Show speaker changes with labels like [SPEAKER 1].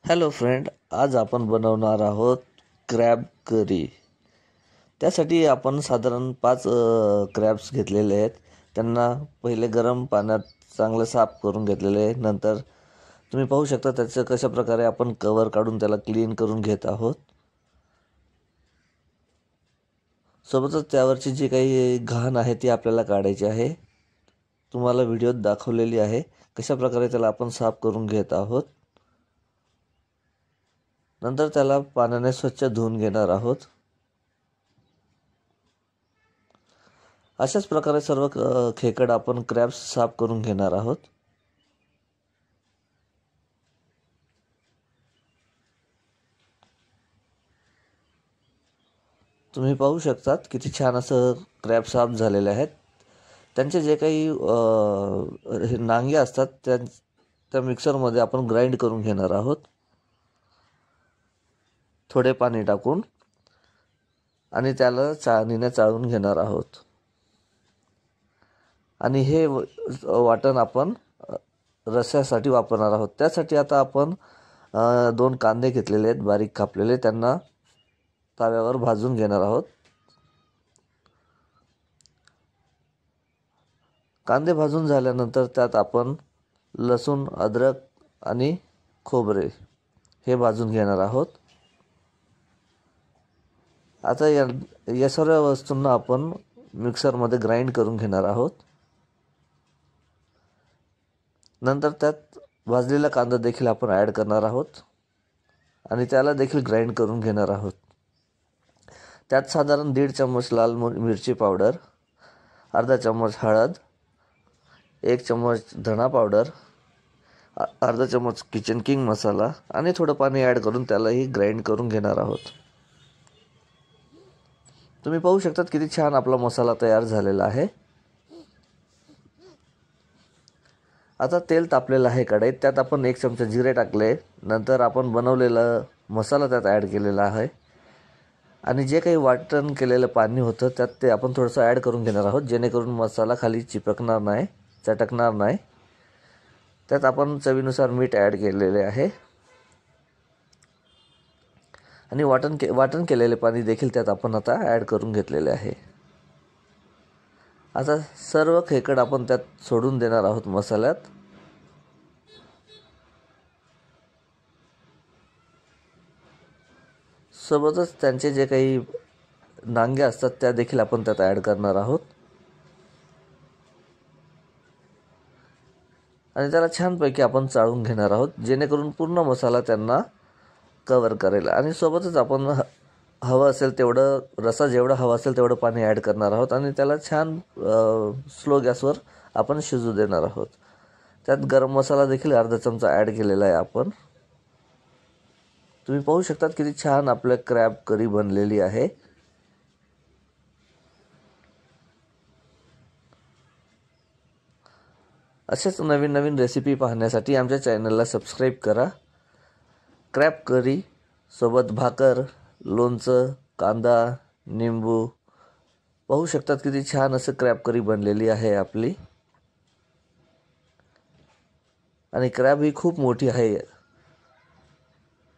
[SPEAKER 1] Hello friend, आज आपण बनवणार आहोत क्रॅब करी। त्यासाठी आपण साधारण 5 क्रॅब्स घेतलेले आहेत। त्यांना पहिले गरम पाण्यात चांगलं साफ करून घेतलेले आहे। नंतर तुम्ही पाहू शकता त्याचं कशा प्रकारे आपण कव्हर काढून त्याला क्लीन करून घेत आहोत। सोबतच त्यावरची जी काही घाण आहे ती आपल्याला काढायची आहे। तुम्हाला व्हिडिओत दाखवलेली आहे कशा प्रकारे त्याला आपण साफ करून घेत आहोत। नंतर त्याला पाण्याने स्वच्छ धुवून घेणार आहोत। अशाच प्रकारे सर्व खेकड आपण क्रॅब्स साफ करून घेणार आहोत। तुम्ही पाहू शकतात किती छान असं क्रॅब साफ झालेले आहेत। त्यांचे जे काही नांगे असतात त्या मिक्सरमध्ये आपण ग्राइंड करून घेणार आहोत, थोडे पाणी टाकून, आणि त्याला चाळणीने चाळून घेणार आहोत। आणि हे वाटण आपण रस्स्यासाठी वापरणार आहोत। त्यासाठी आता आपण 2 कांदे घेतलेले आहेत बारीक कापलेले, त्यांना तव्यावर भाजून घेणार आहोत। कांदे भाजून झाल्यानंतर त्यात आपण लसूण, अद्रक आणि खोबरे हे भाजून घेणार आहोत। आता या सर्व वस्तूंना आपण मिक्सरमध्ये ग्राइंड करून घेणार आहोत। नंतर त्यात भाजलेला कांदा देखील आपण ॲड करणार आहोत आणि त्याला देखील ग्राइंड करून घेणार आहोत। त्यात साधारण 1.5 चम्मच लाल मिरची पावडर, अर्धा चम्मच हळद, 1 चम्मच धना पावडर, अर्धा चम्मच किचन किंग मसाला आणि थोडं पाणी ॲड करून त्यालाही ग्राइंड करून घेणार आहोत। तुम्ही पाहू शकता किती छान आपला मसाला तयार झालेला आहे। आता तेल तापलेलं आहे कढईत, त्यात आपण 1 चमचा जिरे टाकले। नंतर आपण बनवलेला मसाला त्यात ॲड केलेला आहे आणि जे काही वाटण केलेलं पाणी होतं त्यात ते आपण थोडंसं ॲड करून घेणार आहोत, जेणेकरून मसाला खाली चिपकणार नाही, चटकणार नाही। त्यात आपण चवीनुसार मीठ ॲड केलेले आहे आणि वाटण केलेले पाणी देखील त्यात आपण आता ॲड करून घेतलेले आहे। आता सर्व खेकड आपण त्यात सोडून देणार आहोत मसाल्यात। सोबतच त्यांचे जे काही नांगे असतात त्या देखील आपण त्यात ॲड करणार आहोत आणि त्याला छानपैकी आपण चाळून घेणार आहोत, जेणेकरून पूर्ण मसाला त्यांना कव्हर करेल। आणि सोबतच आपण हवं असेल तेवढं रस्सा जेवढा हवा असेल तेवढं पाणी ॲड करणार आहोत आणि त्याला छान स्लो गॅसवर आपण शिजू देणार आहोत। त्यात गरम मसाला देखील अर्धा चमचा ॲड केलेला आहे आपण। तुम्ही पाहू शकता किती छान आपलं क्रॅब करी बनलेली आहे। अशाच नवीन नवीन रेसिपी पाहण्यासाठी आमच्या चॅनलला सबस्क्राईब करा। क्रॅब करी सोबत भाकर, लोणचं, कांदा, निंबू, पाहू शकतात किती छान असं क्रॅब करी बनलेली आहे आपली। आणि क्रॅब ही खूप मोठी आहे।